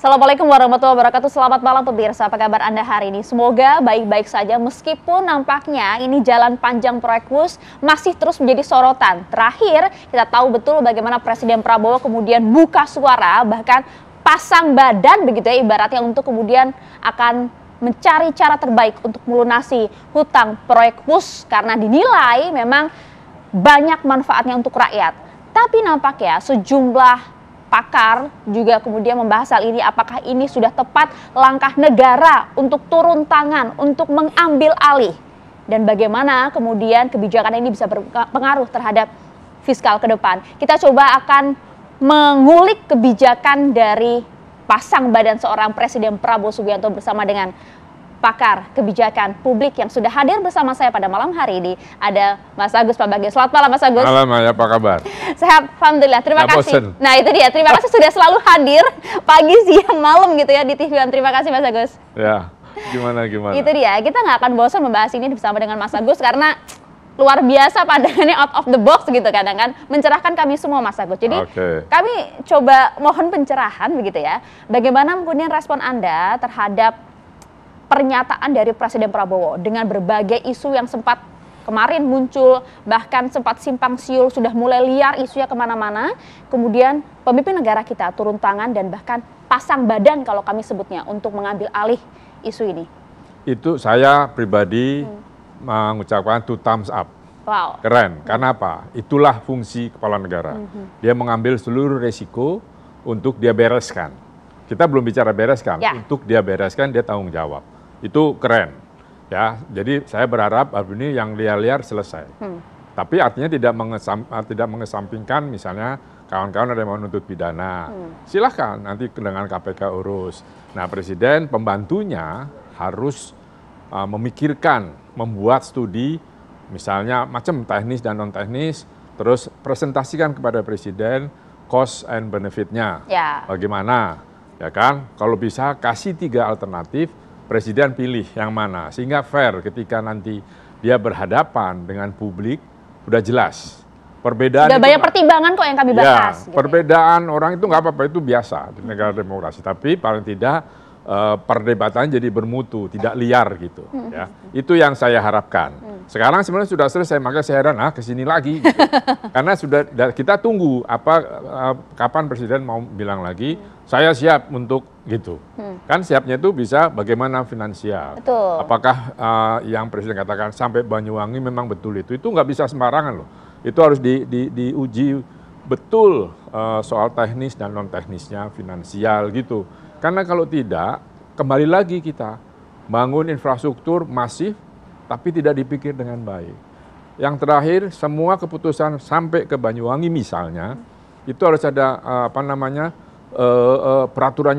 Assalamualaikum warahmatullahi wabarakatuh. Selamat malam pemirsa, apa kabar Anda hari ini? Semoga baik-baik saja meskipun nampaknya ini jalan panjang proyek WUS masih terus menjadi sorotan. Terakhir kita tahu betul bagaimana Presiden Prabowo kemudian buka suara, bahkan pasang badan begitu ya ibaratnya untuk kemudian akan mencari cara terbaik untuk melunasi hutang proyek WUS karena dinilai memang banyak manfaatnya untuk rakyat. Tapi nampaknya sejumlah pakar juga kemudian membahas hal ini, apakah ini sudah tepat langkah negara untuk turun tangan, untuk mengambil alih. Dan bagaimana kemudian kebijakan ini bisa berpengaruh terhadap fiskal ke depan. Kita coba akan mengulik kebijakan dari pasang badan seorang Presiden Prabowo Subianto bersama dengan pakar kebijakan publik yang sudah hadir bersama saya pada malam hari ini. Ada Mas Agus Pambagio. Selamat malam Mas Agus. Malam, ya, apa kabar? Sehat, alhamdulillah. Terima kasih. Bosen. Nah itu dia, terima kasih sudah selalu hadir pagi, siang, malam gitu ya di TV-an. Terima kasih Mas Agus. Ya, gimana? Itu dia, kita nggak akan bosan membahas ini bersama dengan Mas Agus karena luar biasa pandangannya out of the box gitu kadang kan, mencerahkan kami semua Mas Agus. Jadi kami coba mohon pencerahan begitu ya. Bagaimana kemudian respon Anda terhadap pernyataan dari Presiden Prabowo dengan berbagai isu yang sempat kemarin muncul, bahkan sempat simpang siur, sudah mulai liar isunya kemana-mana. Kemudian pemimpin negara kita turun tangan dan bahkan pasang badan kalau kami sebutnya untuk mengambil alih isu ini. Itu saya pribadi mengucapkan two thumbs up. Wow. Keren, karena apa? Itulah fungsi kepala negara. Dia mengambil seluruh resiko untuk dia bereskan. Kita belum bicara bereskan, untuk dia bereskan dia tanggung jawab. Itu keren, ya. Jadi saya berharap ini yang liar-liar selesai. Tapi artinya tidak mengesampingkan misalnya kawan-kawan ada yang mau menuntut pidana. Silahkan nanti dengan KPK urus. Nah Presiden pembantunya harus memikirkan, membuat studi misalnya macam teknis dan non teknis, terus presentasikan kepada Presiden cost and benefit-nya. Bagaimana, ya kan? Kalau bisa kasih 3 alternatif. Presiden pilih yang mana, sehingga fair ketika nanti dia berhadapan dengan publik, udah jelas. Perbedaan udah banyak pertimbangan kok yang kami bahas. Ya, perbedaan orang itu nggak apa-apa, itu biasa di negara demokrasi. Tapi paling tidak perdebatan jadi bermutu, tidak liar gitu. Ya. Itu yang saya harapkan. Sekarang sebenarnya sudah selesai, makanya saya heran, kesini lagi. Gitu. Karena sudah kita tunggu kapan Presiden mau bilang lagi, saya siap untuk gitu. Kan siapnya itu bisa bagaimana finansial. Betul. Apakah yang Presiden katakan sampai Banyuwangi memang betul itu nggak bisa sembarangan loh. Itu harus diuji betul soal teknis dan non teknisnya, finansial gitu. Karena kalau tidak, kembali lagi kita bangun infrastruktur masif, tapi tidak dipikir dengan baik. Yang terakhir, semua keputusan sampai ke Banyuwangi misalnya, itu harus ada peraturan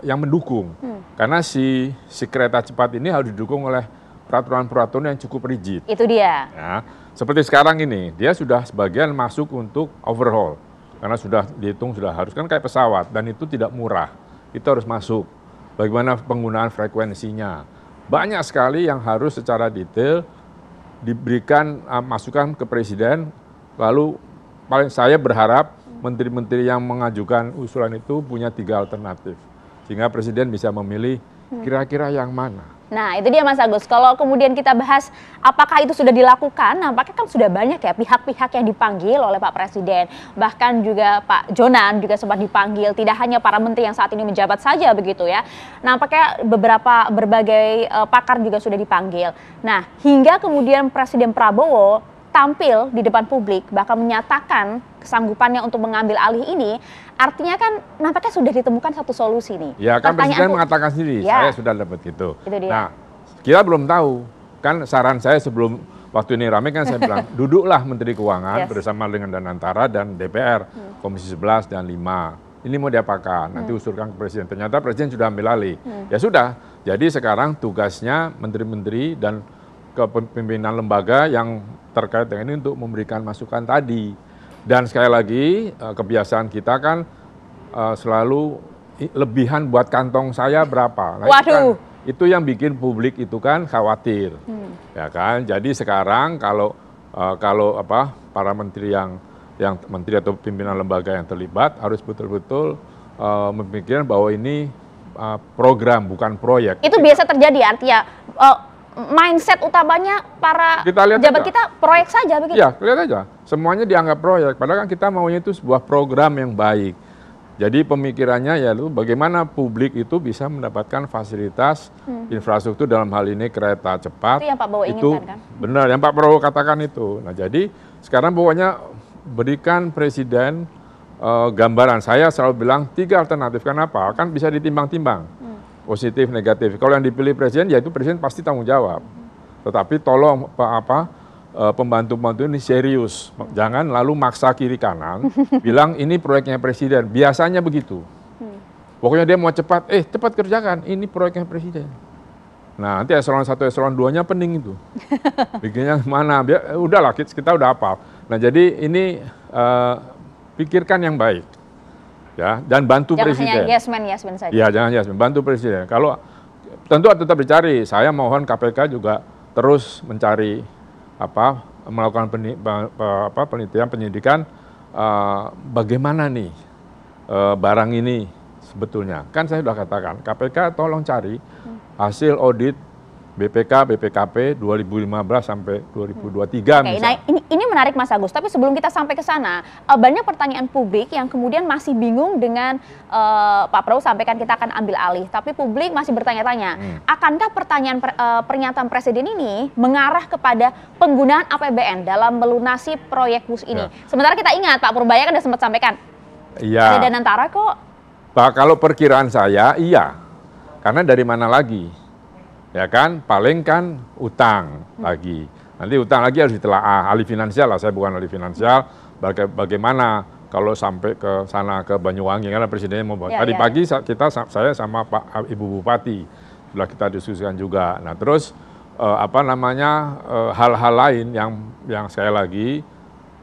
yang mendukung. Karena si kereta cepat ini harus didukung oleh peraturan-peraturan yang cukup rigid. Itu dia. Ya, seperti sekarang ini, dia sudah sebagian masuk untuk overhaul. Karena sudah dihitung, sudah harus kan kayak pesawat, dan itu tidak murah. Itu harus masuk. Bagaimana penggunaan frekuensinya. Banyak sekali yang harus secara detail diberikan masukan ke Presiden. Lalu paling saya berharap menteri-menteri yang mengajukan usulan itu punya 3 alternatif. Sehingga Presiden bisa memilih kira-kira yang mana. Nah itu dia Mas Agus, kalau kemudian kita bahas apakah itu sudah dilakukan, nampaknya kan sudah banyak ya pihak-pihak yang dipanggil oleh Pak Presiden. Bahkan juga Pak Jonan juga sempat dipanggil, tidak hanya para menteri yang saat ini menjabat saja begitu ya. Nampaknya berbagai pakar juga sudah dipanggil. Nah hingga kemudian Presiden Prabowo tampil di depan publik, bahkan menyatakan kesanggupannya untuk mengambil alih ini, artinya kan nampaknya sudah ditemukan satu solusi nih. Ya kan Presiden mengatakan sendiri, saya sudah dapat gitu. Nah, kita belum tahu. Kan saran saya sebelum waktu ini ramai kan saya bilang, duduklah Menteri Keuangan bersama dengan Danantara dan DPR, Komisi 11 dan 5. Ini mau diapakan, nanti usulkan ke Presiden. Ternyata Presiden sudah ambil alih. Ya sudah, jadi sekarang tugasnya menteri-menteri dan kepemimpinan lembaga yang terkait dengan ini untuk memberikan masukan tadi. Dan sekali lagi kebiasaan kita kan selalu lebihan buat kantong saya berapa. Nah, waduh. Itu yang bikin publik itu kan khawatir. Ya kan? Jadi sekarang kalau para menteri yang menteri atau pimpinan lembaga yang terlibat harus betul-betul memikirkan bahwa ini program bukan proyek. Itu biasa terjadi, artinya mindset utamanya para pejabat kita proyek saja begitu? Iya, lihat aja. Semuanya dianggap proyek, padahal kan kita maunya itu sebuah program yang baik. Jadi pemikirannya ya bagaimana publik itu bisa mendapatkan fasilitas infrastruktur dalam hal ini kereta cepat. Itu yang Pak Prabowo inginkan kan? Benar, yang Pak Prabowo katakan itu. Nah jadi sekarang pokoknya berikan Presiden gambaran. Saya selalu bilang 3 alternatif. Kenapa? Kan bisa ditimbang-timbang. Positif, negatif. Kalau yang dipilih Presiden, ya itu Presiden pasti tanggung jawab. Tetapi tolong pembantu-pembantu ini serius. Jangan lalu maksa kiri kanan, bilang ini proyeknya Presiden. Biasanya begitu. Pokoknya dia mau cepat, cepat kerjakan, ini proyeknya Presiden. Nah nanti eselon 1, eselon 2-nya pening itu. Bikinnya mana? Udahlah, kita udah hafal. Nah jadi ini pikirkan yang baik. Ya, dan bantu Presiden. Jangan hanya yes man saja. Ya, jangan yes man, bantu Presiden. Kalau tentu tetap dicari, saya mohon KPK juga terus mencari melakukan penelitian penyidikan bagaimana nih barang ini sebetulnya. Kan saya sudah katakan, KPK tolong cari hasil audit BPK, BPKP 2015 sampai 2023 misalnya. Nah ini menarik Mas Agus, tapi sebelum kita sampai ke sana, banyak pertanyaan publik yang kemudian masih bingung dengan Pak Prabowo sampaikan kita akan ambil alih, tapi publik masih bertanya-tanya, akankah pernyataan Presiden ini mengarah kepada penggunaan APBN dalam melunasi proyek bus ini? Ya. Sementara kita ingat Pak Purbaya kan sudah sempat sampaikan, ada dana antara kok. Pak, kalau perkiraan saya iya, karena dari mana lagi? Ya kan, paling kan utang lagi. Nanti utang lagi harus ditelaah, ahli finansial lah, saya bukan ahli finansial. Bagaimana kalau sampai ke sana, ke Banyuwangi, karena Presidennya mau buat. Tadi pagi saya sama Pak Ibu Bupati, sudah kita diskusikan juga. Nah terus hal-hal lain yang sekali lagi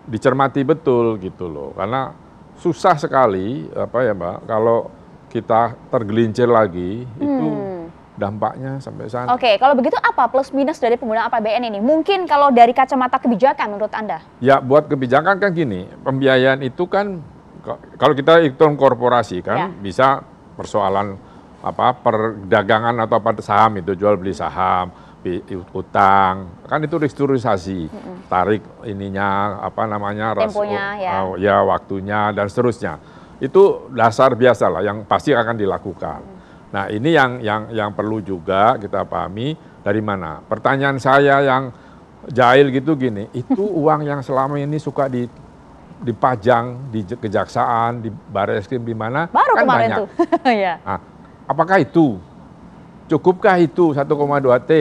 dicermati betul gitu loh. Karena susah sekali, Mbak, kalau kita tergelincir lagi, itu dampaknya sampai sana. Oke, kalau begitu apa plus minus dari penggunaan APBN ini? Mungkin kalau dari kacamata kebijakan menurut Anda? Ya, buat kebijakan kan gini, pembiayaan itu kan kalau kita hitung korporasi kan bisa persoalan perdagangan atau saham itu jual beli saham, utang, kan itu restrukturisasi, tarik ininya temponya, waktunya dan seterusnya. Itu dasar biasa lah yang pasti akan dilakukan. Nah ini yang perlu juga kita pahami dari mana. Pertanyaan saya yang jahil gitu gini, itu uang yang selama ini suka dipajang di kejaksaan, di Barreskrim di mana? Baru kan kemarin banyak. Tuh. Ya. Nah, apakah itu? Cukupkah itu 1,2 T?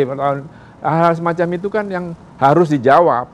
Hal semacam itu kan yang harus dijawab.